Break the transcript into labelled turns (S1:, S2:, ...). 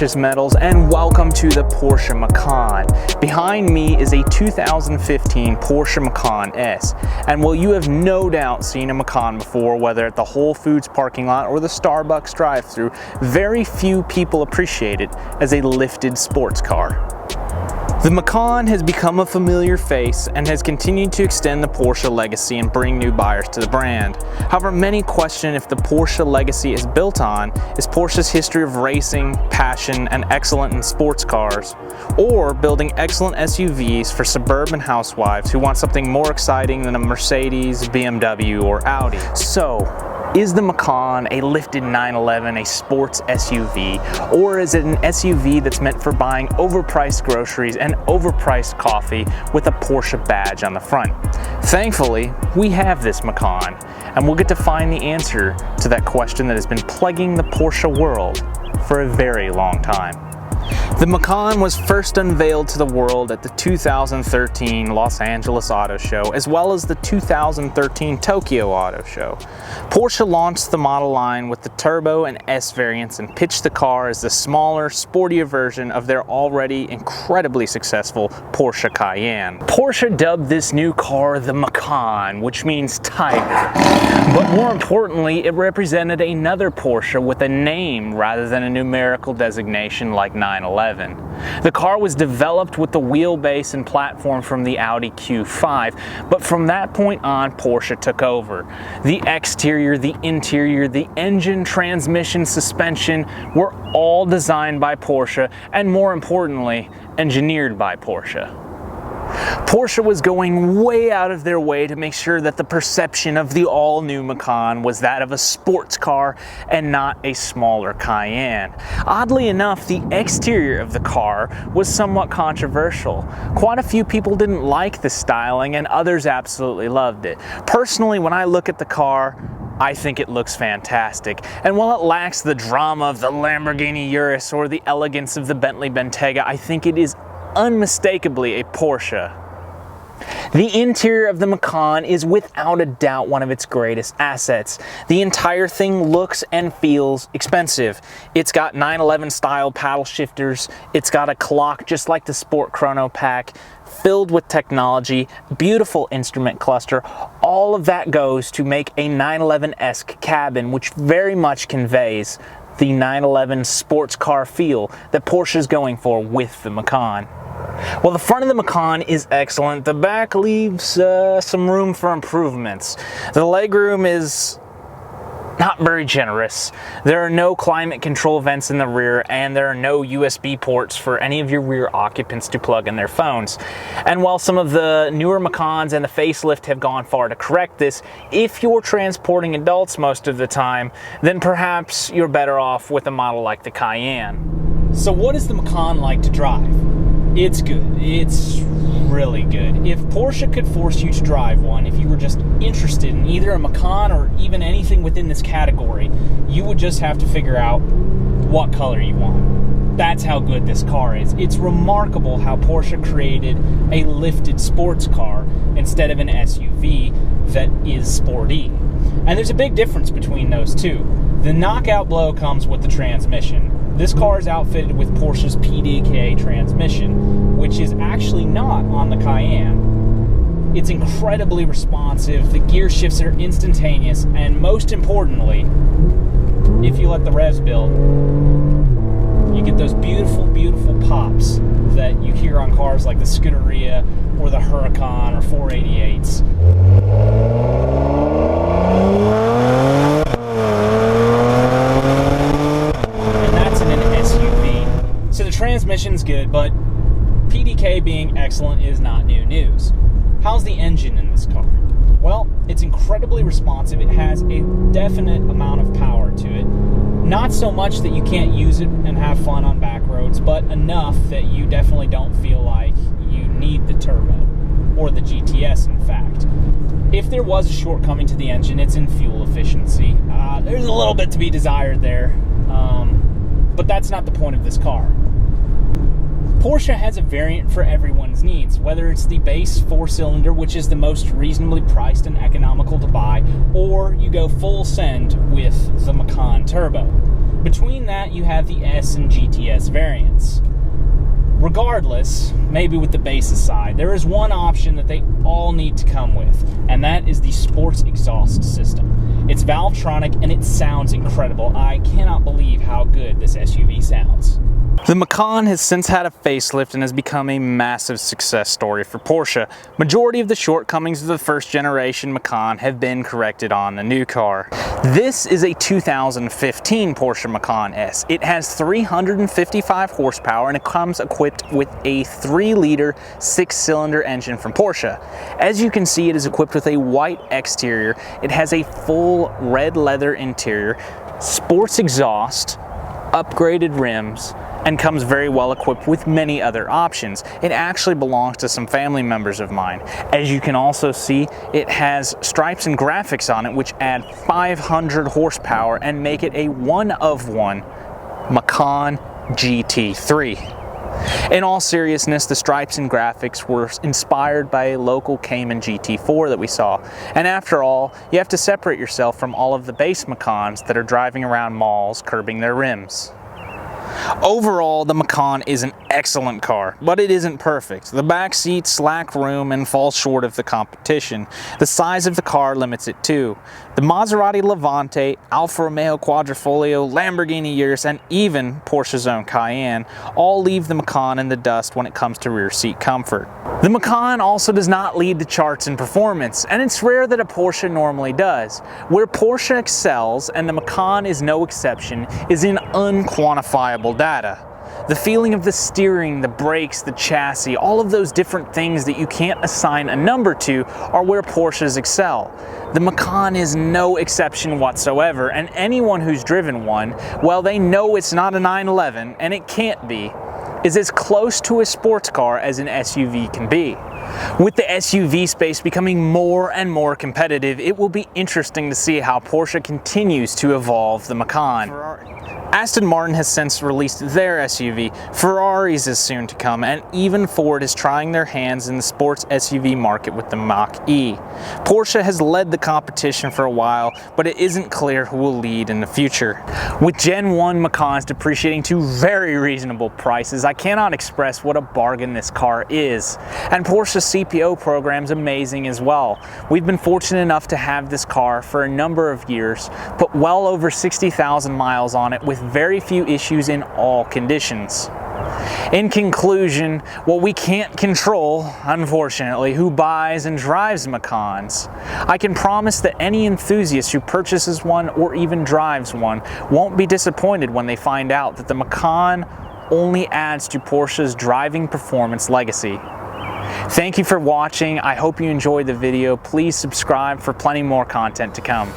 S1: precious metals, and welcome to the Porsche Macan. Behind me is a 2015 Porsche Macan S, and while you have no doubt seen a Macan before, whether at the Whole Foods parking lot or the Starbucks drive-thru, very few people appreciate it as a lifted sports car. The Macan has become a familiar face and has continued to extend the Porsche legacy and bring new buyers to the brand. However, many question if the Porsche legacy is built on is Porsche's history of racing, passion, and excellence in sports cars, or building excellent SUVs for suburban housewives who want something more exciting than a Mercedes, BMW, or Audi. So, is the Macan a lifted 911 a sports SUV, or is it an SUV that's meant for buying overpriced groceries and overpriced coffee with a Porsche badge on the front? Thankfully, we have this Macan, and we'll get to find the answer to that question that has been plaguing the Porsche world for a very long time. The Macan was first unveiled to the world at the 2013 Los Angeles Auto Show, as well as the 2013 Tokyo Auto Show. Porsche launched the model line with the Turbo and S variants and pitched the car as the smaller, sportier version of their already incredibly successful Porsche Cayenne. Porsche dubbed this new car the Macan, which means tiger. But more importantly, it represented another Porsche with a name rather than a numerical designation like 911. The car was developed with the wheelbase and platform from the Audi Q5, but from that point on, Porsche took over. The exterior, the interior, the engine, transmission, suspension were all designed by Porsche, and more importantly, engineered by Porsche. Porsche was going way out of their way to make sure that the perception of the all-new Macan was that of a sports car and not a smaller Cayenne. Oddly enough, the exterior of the car was somewhat controversial. Quite a few people didn't like the styling, and others absolutely loved it. Personally, when I look at the car, I think it looks fantastic, and while it lacks the drama of the Lamborghini Urus or the elegance of the Bentley Bentayga, I think it is unmistakably a Porsche. The interior of the Macan is without a doubt one of its greatest assets. The entire thing looks and feels expensive. It's got 911 style paddle shifters, it's got a clock just like the Sport Chrono Pack, filled with technology, beautiful instrument cluster. All of that goes to make a 911-esque cabin, which very much conveys the 911 sports car feel that Porsche is going for with the Macan. Well, the front of the Macan is excellent. The back leaves some room for improvements. The legroom is not very generous. There are no climate control vents in the rear, and there are no USB ports for any of your rear occupants to plug in their phones. And while some of the newer Macans and the facelift have gone far to correct this, if you're transporting adults most of the time, then perhaps you're better off with a model like the Cayenne. So what is the Macan like to drive? It's good. It's really good. If Porsche could force you to drive one, if you were just interested in either a Macan or even anything within this category, you would just have to figure out what color you want. That's how good this car is. It's remarkable how Porsche created a lifted sports car instead of an SUV that is sporty. And there's a big difference between those two. The knockout blow comes with the transmission. This car is outfitted with Porsche's PDK transmission, which is actually not on the Cayenne. It's incredibly responsive, the gear shifts are instantaneous, and most importantly, if you let the revs build, you get those beautiful, beautiful pops that you hear on cars like the Scuderia or the Huracan or 488s. So the transmission's good, but PDK being excellent is not new news. How's the engine in this car? Well, it's incredibly responsive. It has a definite amount of power to it. Not so much that you can't use it and have fun on back roads, but enough that you definitely don't feel like you need the turbo, or the GTS in fact. If there was a shortcoming to the engine, it's in fuel efficiency. There's a little bit to be desired there, but that's not the point of this car. Porsche has a variant for everyone's needs, whether it's the base 4-cylinder, which is the most reasonably priced and economical to buy, or you go full send with the Macan Turbo. Between that, you have the S and GTS variants. Regardless, maybe with the base aside, there is one option that they all need to come with, and that is the sports exhaust system. It's Valvetronic and it sounds incredible. I cannot believe how good this SUV sounds. The Macan has since had a facelift and has become a massive success story for Porsche. Majority of the shortcomings of the first generation Macan have been corrected on the new car. This is a 2015 Porsche Macan S. It has 355 horsepower and it comes equipped with a 3-liter 6-cylinder engine from Porsche. As you can see, it is equipped with a white exterior. It has a full red leather interior, sports exhaust, upgraded rims, and comes very well equipped with many other options. It actually belongs to some family members of mine. As you can also see, it has stripes and graphics on it which add 500 horsepower and make it a one-of-one Macan GT3. In all seriousness, the stripes and graphics were inspired by a local Cayman GT4 that we saw. And after all, you have to separate yourself from all of the base Macans that are driving around malls curbing their rims. Overall, the Macan is an excellent car, but it isn't perfect. The back seats lack room and fall short of the competition. The size of the car limits it too. The Maserati Levante, Alfa Romeo Quadrifoglio, Lamborghini Urus, and even Porsche's own Cayenne all leave the Macan in the dust when it comes to rear seat comfort. The Macan also does not lead the charts in performance, and it's rare that a Porsche normally does. Where Porsche excels, and the Macan is no exception, is in unquantifiable data. The feeling of the steering, the brakes, the chassis, all of those different things that you can't assign a number to are where Porsches excel. The Macan is no exception whatsoever, and anyone who's driven one, well, they know it's not a 911, and it can't be, is as close to a sports car as an SUV can be. With the SUV space becoming more and more competitive, it will be interesting to see how Porsche continues to evolve the Macan. Aston Martin has since released their SUV, Ferrari's is soon to come, and even Ford is trying their hands in the sports SUV market with the Mach-E. Porsche has led the competition for a while, but it isn't clear who will lead in the future. With Gen 1 Macans depreciating to very reasonable prices, I cannot express what a bargain this car is. And Porsche's CPO program's amazing as well. We've been fortunate enough to have this car for a number of years, put well over 60,000 miles on it with very few issues in all conditions. In conclusion, what we can't control, unfortunately, who buys and drives Macans. I can promise that any enthusiast who purchases one or even drives one won't be disappointed when they find out that the Macan only adds to Porsche's driving performance legacy. Thank you for watching. I hope you enjoyed the video. Please subscribe for plenty more content to come.